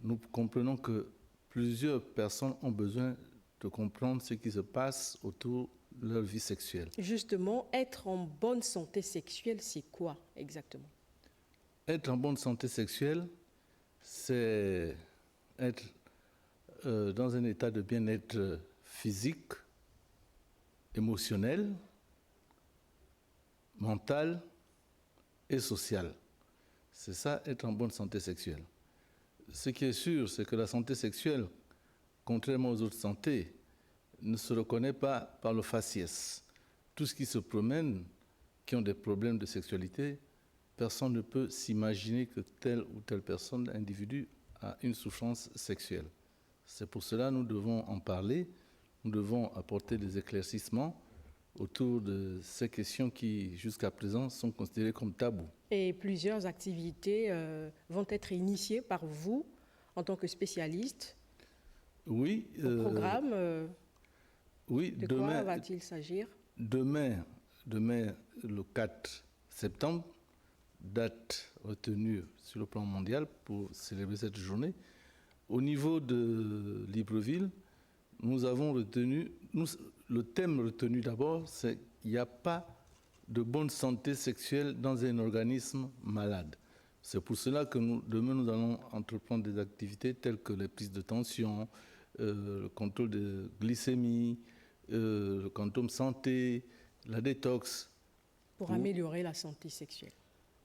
nous comprenons que plusieurs personnes ont besoin de comprendre ce qui se passe autour de leur vie sexuelle. Justement, être en bonne santé sexuelle, c'est quoi exactement? Être en bonne santé sexuelle, c'est être dans un état de bien-être physique, émotionnel, mental et social. C'est ça, être en bonne santé sexuelle. Ce qui est sûr, c'est que la santé sexuelle, contrairement aux autres santé, ne se reconnaît pas par le faciès. Tout ce qui se promène, qui ont des problèmes de sexualité, personne ne peut s'imaginer que telle ou telle personne, individu, a une souffrance sexuelle. C'est pour cela que nous devons en parler, nous devons apporter des éclaircissements autour de ces questions qui, jusqu'à présent, sont considérées comme tabous. Et plusieurs activités vont être initiées par vous, en tant que spécialiste. Oui. Au programme, oui, de quoi va-t-il s'agir? Demain, le 4 septembre, date retenue sur le plan mondial pour célébrer cette journée. Au niveau de Libreville, nous avons retenu, le thème retenu d'abord, c'est qu'il n'y a pas de bonne santé sexuelle dans un organisme malade. C'est pour cela que demain, nous allons entreprendre des activités telles que les prises de tension, le contrôle de glycémie, le contrôle santé, la détox. Pour améliorer la santé sexuelle.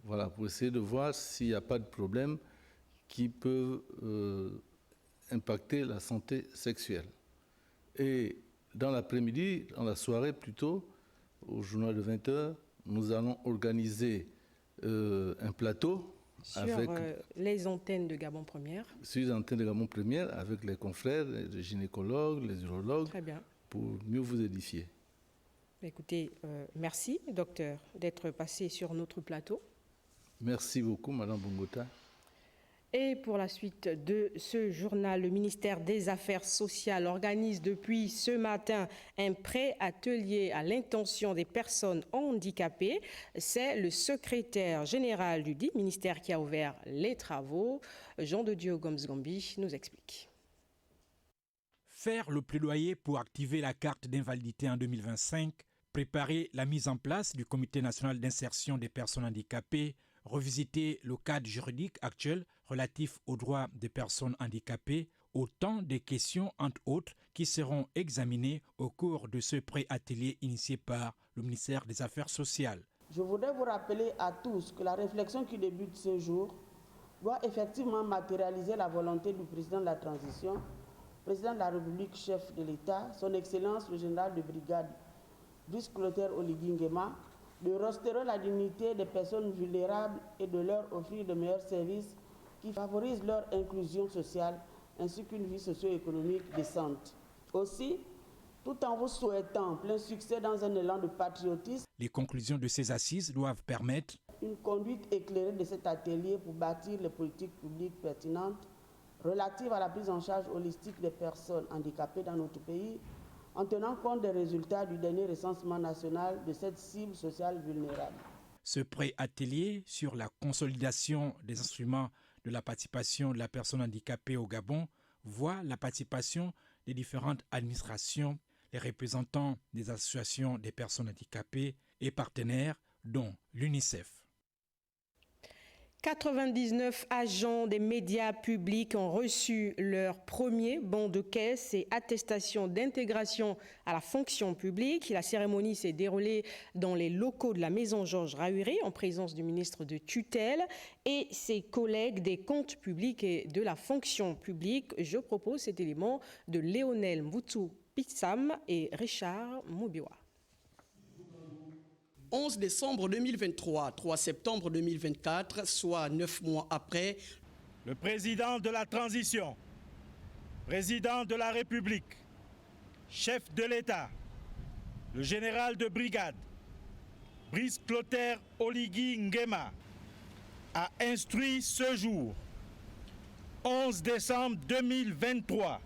Voilà, pour essayer de voir s'il n'y a pas de problème qui peuvent impacter la santé sexuelle. Et dans l'après-midi, dans la soirée plutôt, au journal de 20h, nous allons organiser un plateau sur les antennes de Gabon Première. Sur les antennes de Gabon Première, avec les confrères, les gynécologues, les urologues, très bien, pour mieux vous édifier. Écoutez, merci, docteur, d'être passé sur notre plateau. Merci beaucoup, Madame Bongota. Et pour la suite de ce journal, le ministère des Affaires sociales organise depuis ce matin un pré-atelier à l'intention des personnes handicapées. C'est le secrétaire général du dit ministère qui a ouvert les travaux. Jean de Dieu Gomes-Gambi nous explique. Faire le plaidoyer pour activer la carte d'invalidité en 2025, préparer la mise en place du Comité national d'insertion des personnes handicapées, revisiter le cadre juridique actuel relatif aux droits des personnes handicapées, autant de questions, entre autres, qui seront examinées au cours de ce pré-atelier initié par le ministère des Affaires sociales. Je voudrais vous rappeler à tous que la réflexion qui débute ce jour doit effectivement matérialiser la volonté du président de la transition, président de la République, chef de l'État, son Excellence le général de brigade Brice Clotaire Oligui Nguema, de restaurer la dignité des personnes vulnérables et de leur offrir de meilleurs services qui favorisent leur inclusion sociale ainsi qu'une vie socio-économique décente. Aussi, tout en vous souhaitant plein succès dans un élan de patriotisme, les conclusions de ces assises doivent permettre une conduite éclairée de cet atelier pour bâtir les politiques publiques pertinentes relatives à la prise en charge holistique des personnes handicapées dans notre pays, en tenant compte des résultats du dernier recensement national de cette cible sociale vulnérable. Ce pré-atelier sur la consolidation des instruments de la participation de la personne handicapée au Gabon voit la participation des différentes administrations, les représentants des associations des personnes handicapées et partenaires, dont l'UNICEF. 99 agents des médias publics ont reçu leur premier bon de caisse et attestation d'intégration à la fonction publique. La cérémonie s'est déroulée dans les locaux de la maison Georges Rahuri en présence du ministre de tutelle et ses collègues des comptes publics et de la fonction publique. Je propose cet élément de Léonel Mboutou-Pitsam et Richard Moubiwa. 11 décembre 2023, 3 septembre 2024, soit 9 mois après, le président de la transition, président de la République, chef de l'État, le général de brigade, Brice Clotaire Oligui Nguema, a instruit ce jour, 11 décembre 2023,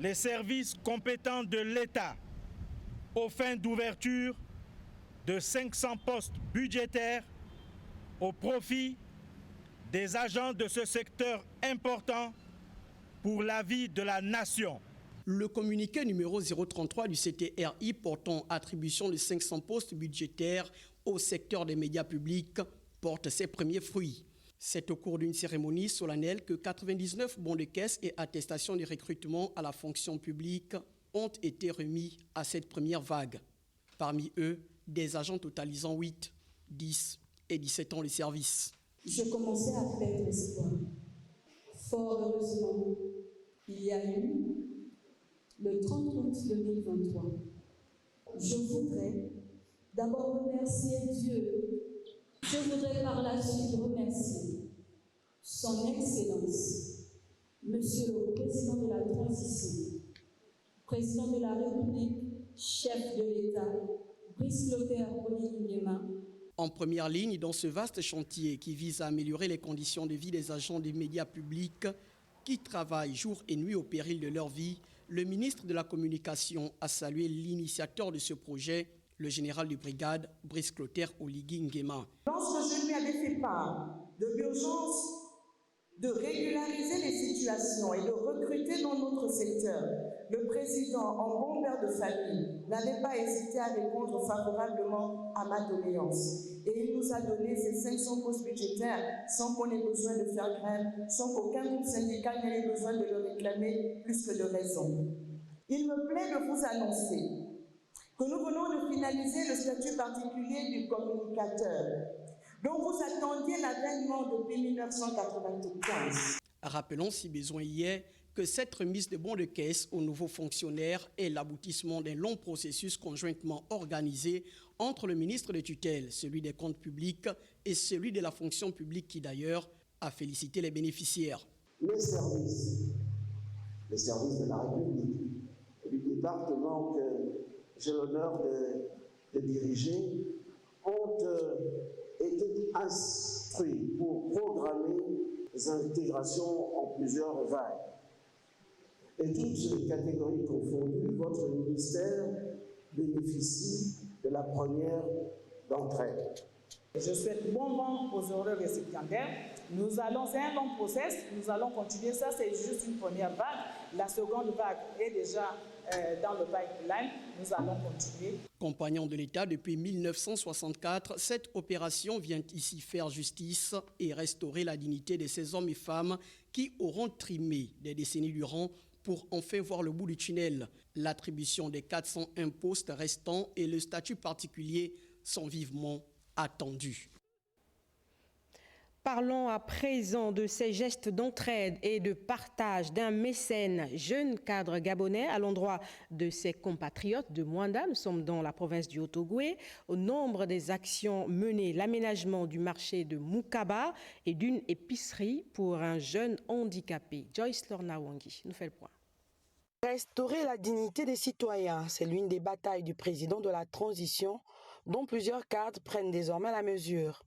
les services compétents de l'État aux fins d'ouverture de 500 postes budgétaires au profit des agents de ce secteur important pour la vie de la nation. Le communiqué numéro 033 du CTRI portant attribution de 500 postes budgétaires au secteur des médias publics porte ses premiers fruits. C'est au cours d'une cérémonie solennelle que 99 bons de caisse et attestations de recrutement à la fonction publique ont été remis à cette première vague. Parmi eux, des agents totalisant 8, 10 et 17 ans de service. Je commençais à perdre espoir. Fort heureusement, il y a eu le 30 août 2023. Je voudrais d'abord remercier Dieu. Je voudrais par la suite remercier son Excellence, Monsieur le Président de la Transition, Président de la République, chef de l'État, Brice Clotaire Oligui Nguema. En première ligne dans ce vaste chantier qui vise à améliorer les conditions de vie des agents des médias publics qui travaillent jour et nuit au péril de leur vie, le ministre de la Communication a salué l'initiateur de ce projet, le général de brigade Brice Clotaire Oligui Nguema. Lorsque je lui avais fait part de l'urgence de régulariser les situations et de recruter dans notre secteur, le président, en bon père de famille, n'avait pas hésité à répondre favorablement à ma doléance. Et il nous a donné ces 500 postes budgétaires sans qu'on ait besoin de faire grève, sans qu'aucun groupe syndical n'ait besoin de le réclamer plus que de raison. Il me plaît de vous annoncer que nous venons de finaliser le statut particulier du communicateur, dont vous attendiez l'avènement depuis 1995. Rappelons, si besoin y est, que cette remise de bons de caisse aux nouveaux fonctionnaires est l'aboutissement d'un long processus conjointement organisé entre le ministre de tutelle, celui des comptes publics et celui de la fonction publique qui d'ailleurs a félicité les bénéficiaires. Les services de la République, du département que j'ai l'honneur de diriger, ont été instruits pour programmer les intégrations en plusieurs vagues. Et toutes les catégories confondues, votre ministère bénéficie de la première d'entre elles. Je souhaite bon vent aux heureux récipiendaires. C'est un long process, nous allons continuer. Ça, c'est juste une première vague. La seconde vague est déjà dans le pipeline. Nous allons continuer. Compagnon de l'État depuis 1964, cette opération vient ici faire justice et restaurer la dignité de ces hommes et femmes qui auront trimé des décennies durant pour enfin voir le bout du tunnel. L'attribution des 401 postes restants et le statut particulier sont vivement attendus. Parlons à présent de ces gestes d'entraide et de partage d'un mécène jeune cadre gabonais à l'endroit de ses compatriotes de Mwanda. Nous sommes dans la province du Haut-Ogooué. Au nombre des actions menées, l'aménagement du marché de Moukaba et d'une épicerie pour un jeune handicapé. Joyce Lorna-Wangi nous fait le point. Restaurer la dignité des citoyens, c'est l'une des batailles du président de la transition dont plusieurs cadres prennent désormais la mesure.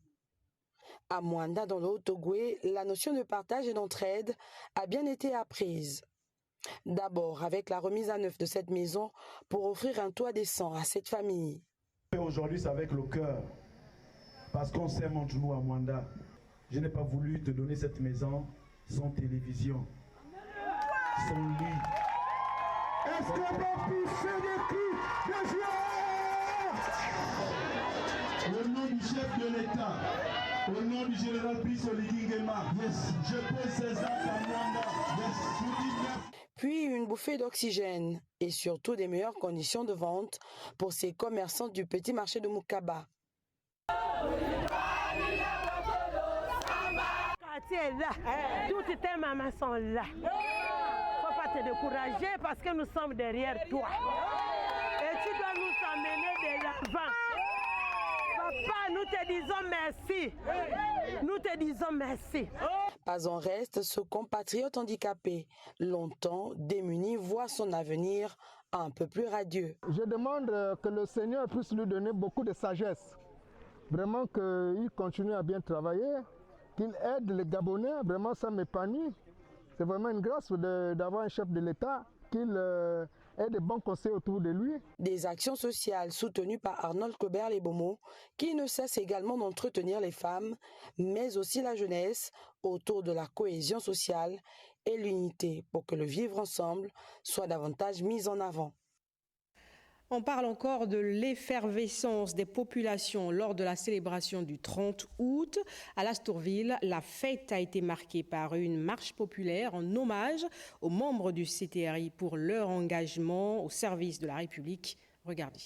À Mwanda, dans le Haut-Ogooué, la notion de partage et d'entraide a bien été apprise. D'abord avec la remise à neuf de cette maison pour offrir un toit décent à cette famille. Aujourd'hui, c'est avec le cœur, parce qu'on s'aime entre nous à Mwanda. Je n'ai pas voulu te donner cette maison sans télévision, sans lit. Est-ce que vous poussez des cris de joie? Au nom du chef de l'État, Au nom du général Brice Oligui Nguema, je pose ces actes à Mwanda. Puis une bouffée d'oxygène et surtout des meilleures conditions de vente pour ces commerçants du petit marché de Moukaba. Quartier là, toutes tes mamans sont là. Faut pas te décourager parce que nous sommes derrière toi. Et tu dois nous amener de l'avant. Papa, nous te disons merci. Nous te disons merci. Pas en reste, ce compatriote handicapé, longtemps démuni, voit son avenir un peu plus radieux. Je demande que le Seigneur puisse lui donner beaucoup de sagesse. Vraiment qu'il continue à bien travailler, qu'il aide les Gabonais. Vraiment, ça m'épanouit. C'est vraiment une grâce d'avoir un chef de l'État qu'il ait de bons conseils autour de lui. Des actions sociales soutenues par Arnold Cobert-Lebomo, qui ne cesse également d'entretenir les femmes, mais aussi la jeunesse, autour de la cohésion sociale et l'unité pour que le vivre ensemble soit davantage mis en avant. On parle encore de l'effervescence des populations lors de la célébration du 30 août. À Lastourville, la fête a été marquée par une marche populaire en hommage aux membres du CTRI pour leur engagement au service de la République. Regardez.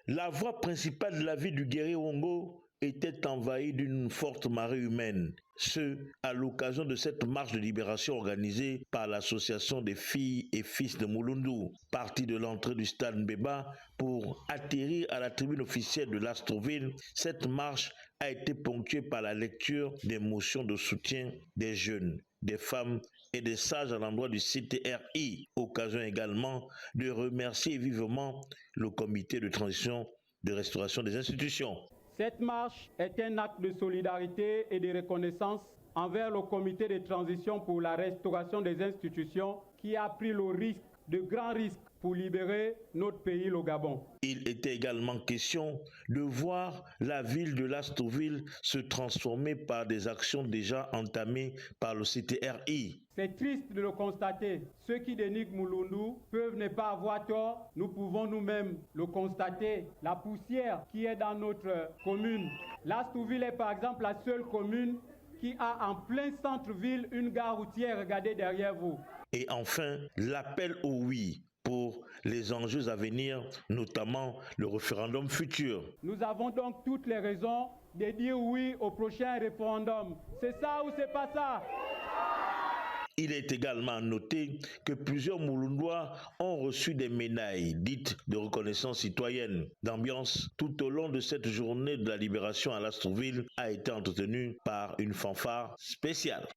La voie principale de la ville du Guéré-Wongo était envahie d'une forte marée humaine. Ce, à l'occasion de cette marche de libération organisée par l'association des filles et fils de Mulundu, partie de l'entrée du stade Mbeba pour atterrir à la tribune officielle de Lastourville. Cette marche a été ponctuée par la lecture des motions de soutien des jeunes, des femmes et des sages à l'endroit du CTRI. Occasion également de remercier vivement le comité de transition de restauration des institutions. Cette marche est un acte de solidarité et de reconnaissance envers le comité de transition pour la restauration des institutions qui a pris le risque, de grands risques, pour libérer notre pays, le Gabon. Il était également question de voir la ville de Lastourville se transformer par des actions déjà entamées par le CTRI. C'est triste de le constater. Ceux qui dénigrent Mulundu peuvent ne pas avoir tort. Nous pouvons nous-mêmes le constater. La poussière qui est dans notre commune. Lastourville est par exemple la seule commune qui a en plein centre-ville une gare routière. Regardez derrière vous. Et enfin, l'appel au oui pour les enjeux à venir, notamment le référendum futur. Nous avons donc toutes les raisons de dire oui au prochain référendum. C'est ça ou c'est pas ça? Il est également noté que plusieurs Mulundois ont reçu des médailles dites de reconnaissance citoyenne. L'ambiance tout au long de cette journée de la libération à Lastourville a été entretenue par une fanfare spéciale.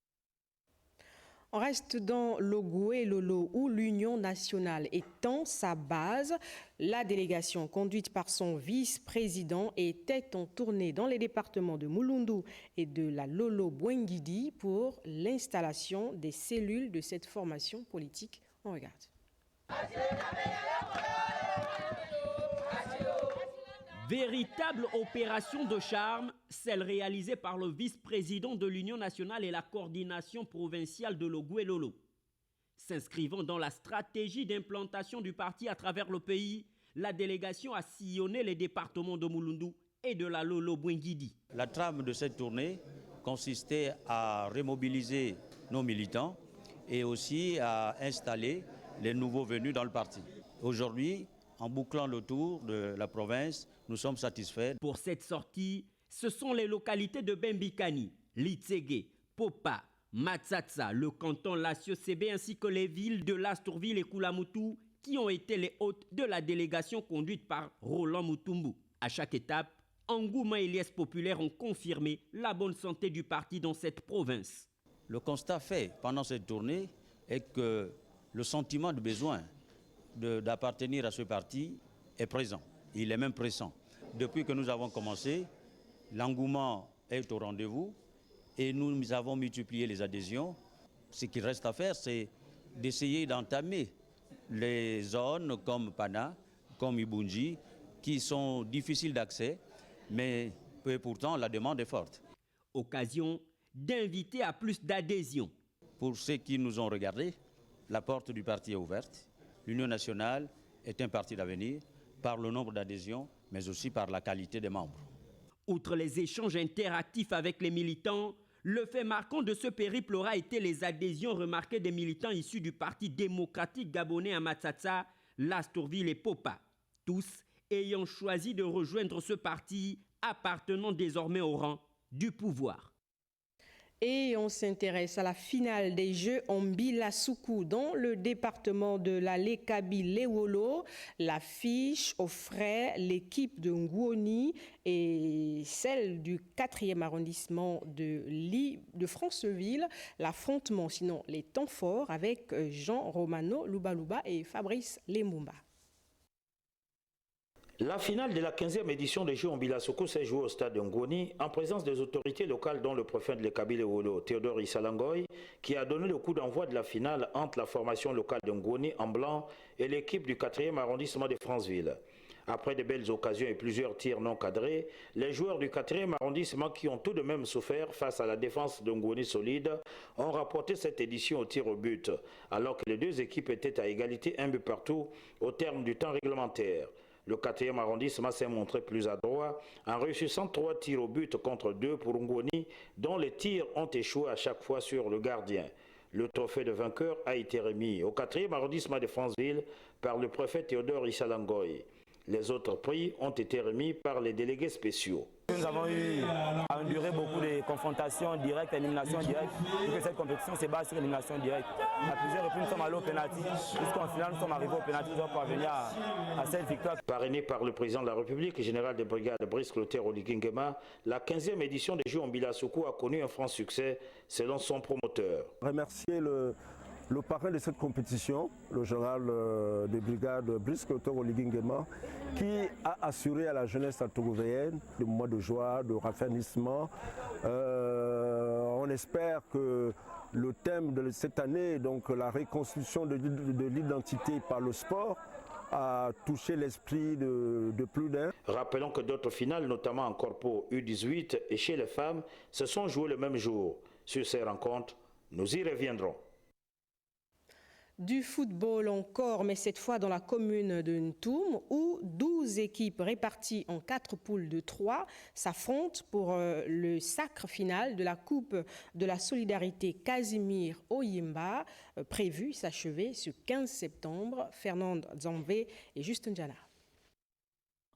On reste dans l'Ogooué-Lolo où l'Union nationale étend sa base. La délégation conduite par son vice-président était en tournée dans les départements de Mulundu et de la Lolo-Bwengidi pour l'installation des cellules de cette formation politique. On regarde. Véritable opération de charme, celle réalisée par le vice-président de l'Union nationale et la coordination provinciale de l'Ogooué-Lolo. S'inscrivant dans la stratégie d'implantation du parti à travers le pays, la délégation a sillonné les départements de Mulundu et de la Lolo-Bwengidi. La trame de cette tournée consistait à remobiliser nos militants et aussi à installer les nouveaux venus dans le parti. Aujourd'hui, en bouclant le tour de la province, nous sommes satisfaits. Pour cette sortie, ce sont les localités de Bembikani, Litsege, Popa, Matsatsa, le canton Lassio-Sébé ainsi que les villes de Lastourville et Koulamoutou qui ont été les hôtes de la délégation conduite par Roland Mutumbu. À chaque étape, engouement et liesses populaires ont confirmé la bonne santé du parti dans cette province. Le constat fait pendant cette tournée est que le sentiment de besoin d'appartenir à ce parti est présent. Il est même pressant. Depuis que nous avons commencé, l'engouement est au rendez-vous et nous avons multiplié les adhésions. Ce qu'il reste à faire, c'est d'essayer d'entamer les zones comme Pana, comme Ibunji, qui sont difficiles d'accès, mais pourtant la demande est forte. Occasion d'inviter à plus d'adhésion. Pour ceux qui nous ont regardés, la porte du parti est ouverte. L'Union nationale est un parti d'avenir par le nombre d'adhésions, mais aussi par la qualité des membres. Outre les échanges interactifs avec les militants, le fait marquant de ce périple aura été les adhésions remarquées des militants issus du Parti démocratique gabonais à Matsatsa, Lastourville et Popa, tous ayant choisi de rejoindre ce parti appartenant désormais au rang du pouvoir. Et on s'intéresse à la finale des Jeux en Bila-Soukou dans le département de la Lekabi-Lewolo. L'affiche offrait l'équipe de Ngouoni et celle du 4e arrondissement de Franceville. L'affrontement, sinon les temps forts, avec Jean Romano Lubaluba et Fabrice Lemumba. La finale de la 15e édition des Jeux en Bila-Soukou s'est jouée au stade de Ngoni en présence des autorités locales dont le préfet de l'Ekabi-Lewolo, Théodore Issalangoy, qui a donné le coup d'envoi de la finale entre la formation locale de Ngoni en blanc et l'équipe du 4e arrondissement de Franceville. Après de belles occasions et plusieurs tirs non cadrés, les joueurs du 4e arrondissement qui ont tout de même souffert face à la défense de Ngoni solide ont rapporté cette édition au tir au but, alors que les deux équipes étaient à égalité un but partout au terme du temps réglementaire. Le 4e arrondissement s'est montré plus adroit en réussissant 3 tirs au but contre 2 pour Ngoni, dont les tirs ont échoué à chaque fois sur le gardien. Le trophée de vainqueur a été remis au 4e arrondissement de Franceville par le préfet Théodore Issalangoy. Les autres prix ont été remis par les délégués spéciaux. Nous avons eu à endurer beaucoup de confrontations directes, éliminations directes, pour que cette compétition se base sur l'élimination directe. À plusieurs reprises, nous sommes allés au pénalty. Jusqu'en finale, nous sommes arrivés au pénalty, nous avons parvenu à cette victoire. Parrainé par le président de la République et général des brigades Brice Clotaire Oligingema, la 15e édition des Jeux en Bila-Soukou a connu un franc succès selon son promoteur. Remercier le parrain de cette compétition, le général des brigades Brice Clotaire Oligingema, qui a assuré à la jeunesse altogovéenne des moments de joie, de raffermissement. On espère que le thème de cette année, donc la reconstruction de l'identité par le sport, a touché l'esprit de plus d'un. Rappelons que d'autres finales, notamment en corpo U18 et chez les femmes, se sont jouées le même jour. Sur ces rencontres, nous y reviendrons. Du football encore, mais cette fois dans la commune de Ntoum, où 12 équipes réparties en 4 poules de 3 s'affrontent pour le sacre final de la Coupe de la Solidarité Casimir Oyimba, prévu s'achever ce 15 septembre. Fernande Zambé et Justin Jana.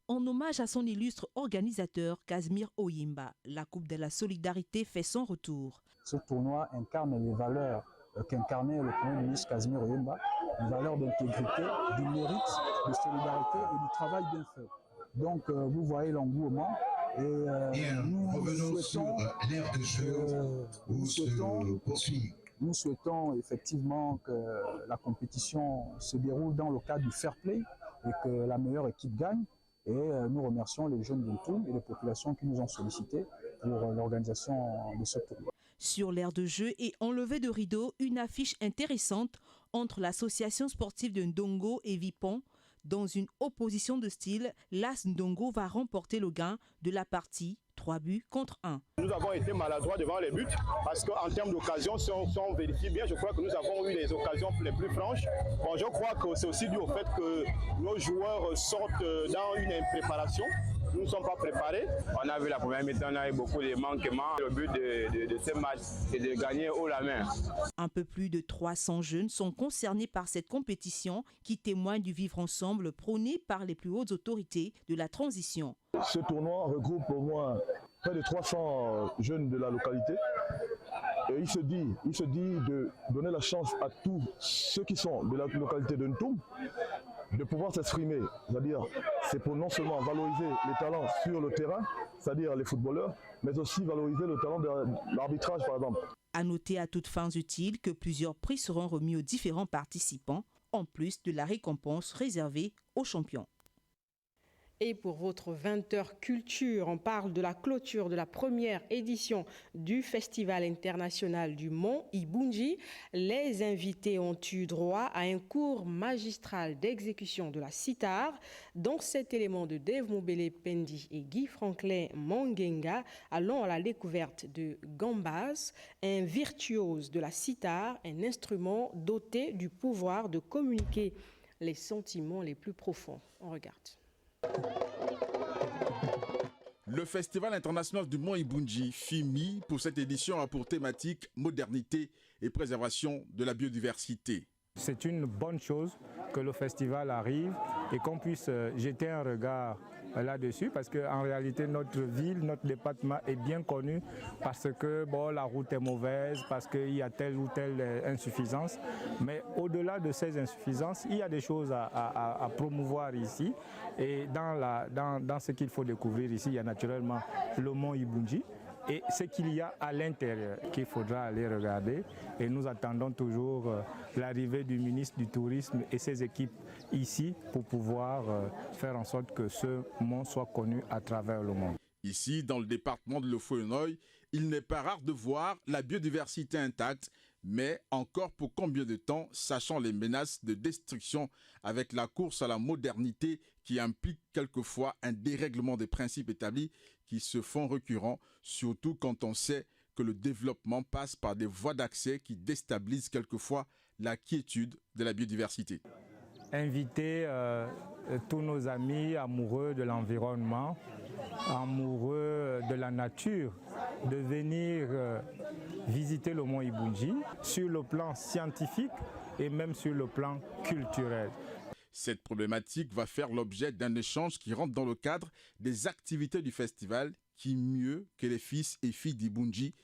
En hommage à son illustre organisateur Casimir Oyimba, la Coupe de la Solidarité fait son retour. Ce tournoi incarne les valeurs qu'incarnait le Premier ministre Casimir Oyimba, des valeurs d'intégrité, du mérite, de solidarité et du travail bien fait. Donc vous voyez l'engouement et nous souhaitons effectivement que la compétition se déroule dans le cadre du fair play et que la meilleure équipe gagne. Et nous remercions les jeunes de Ntoum et les populations qui nous ont sollicité pour l'organisation de ce tournoi. Sur l'aire de jeu et enlevé de rideau, une affiche intéressante entre l'association sportive de Ndongo et Vipon. Dans une opposition de style, l'AS Ndongo va remporter le gain de la partie 3 buts contre 1. Nous avons été maladroits devant les buts parce qu'en termes d'occasion, si on vérifie bien, je crois que nous avons eu les occasions les plus franches. Bon, je crois que c'est aussi dû au fait que nos joueurs sortent dans une impréparation. Nous ne sommes pas préparés. On a vu la première mi-temps, on a eu beaucoup de manquements. Le but de ce match, c'est de gagner haut la main. Un peu plus de 300 jeunes sont concernés par cette compétition qui témoigne du vivre ensemble prôné par les plus hautes autorités de la transition. Ce tournoi regroupe au moins près de 300 jeunes de la localité. Et il se dit de donner la chance à tous ceux qui sont de la localité de Ntoum de pouvoir s'exprimer. C'est-à-dire, c'est pour non seulement valoriser les talents sur le terrain, c'est-à-dire les footballeurs, mais aussi valoriser le talent de l'arbitrage, par exemple. À noter à toutes fins utiles que plusieurs prix seront remis aux différents participants, en plus de la récompense réservée aux champions. Et pour votre 20h culture, on parle de la clôture de la première édition du Festival international du Mont Ibunji. Les invités ont eu droit à un cours magistral d'exécution de la sitar. Dans cet élément de Dave Moubele Pendi et Guy Franklin Mangenga, allons à la découverte de Gambas, un virtuose de la sitar, un instrument doté du pouvoir de communiquer les sentiments les plus profonds. On regarde. Le Festival international du Mont Ibunji, FIMI, pour cette édition a pour thématique modernité et préservation de la biodiversité. C'est une bonne chose que le festival arrive et qu'on puisse jeter un regard là-dessus parce qu'en réalité notre ville, notre département est bien connu parce que bon, la route est mauvaise, parce qu'il y a telle ou telle insuffisance. Mais au-delà de ces insuffisances, il y a des choses à promouvoir ici. Et dans ce qu'il faut découvrir ici, il y a naturellement le mont Ibunji. Et ce qu'il y a à l'intérieur qu'il faudra aller regarder. Et nous attendons toujours l'arrivée du ministre du Tourisme et ses équipes ici pour pouvoir faire en sorte que ce mont soit connu à travers le monde. Ici, dans le département de Lofou-Noy, il n'est pas rare de voir la biodiversité intacte, mais encore pour combien de temps, sachant les menaces de destruction avec la course à la modernité qui implique quelquefois un dérèglement des principes établis qui se font récurrents, surtout quand on sait que le développement passe par des voies d'accès qui déstabilisent quelquefois la quiétude de la biodiversité. Inviter tous nos amis amoureux de l'environnement, amoureux de la nature, de venir visiter le mont Ibunji sur le plan scientifique et même sur le plan culturel. Cette problématique va faire l'objet d'un échange qui rentre dans le cadre des activités du festival qui, mieux que les fils et filles d'Ibunji,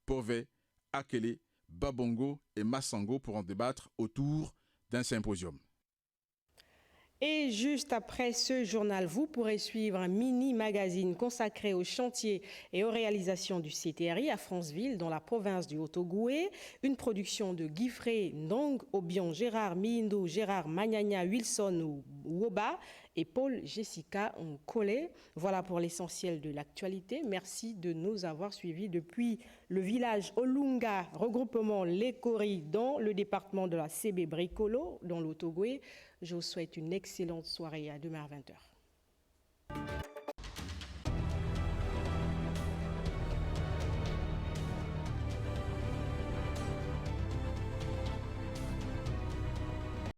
Pové, Akele, Babongo et Massango pour en débattre autour d'un symposium. Et juste après ce journal, vous pourrez suivre un mini-magazine consacré aux chantiers et aux réalisations du CTRI à Franceville, dans la province du Haut-Ogooué. Une production de Guifré Ndong, Obion, Gérard Miindo, Gérard Magnagna, Wilson Woba et Paul Jessica Nkole. Voilà pour l'essentiel de l'actualité. Merci de nous avoir suivis depuis le village Olunga, regroupement Lekori dans le département de la CB Bricolo, dans l'Haut-Ogooué. Je vous souhaite une excellente soirée à demain à 20h.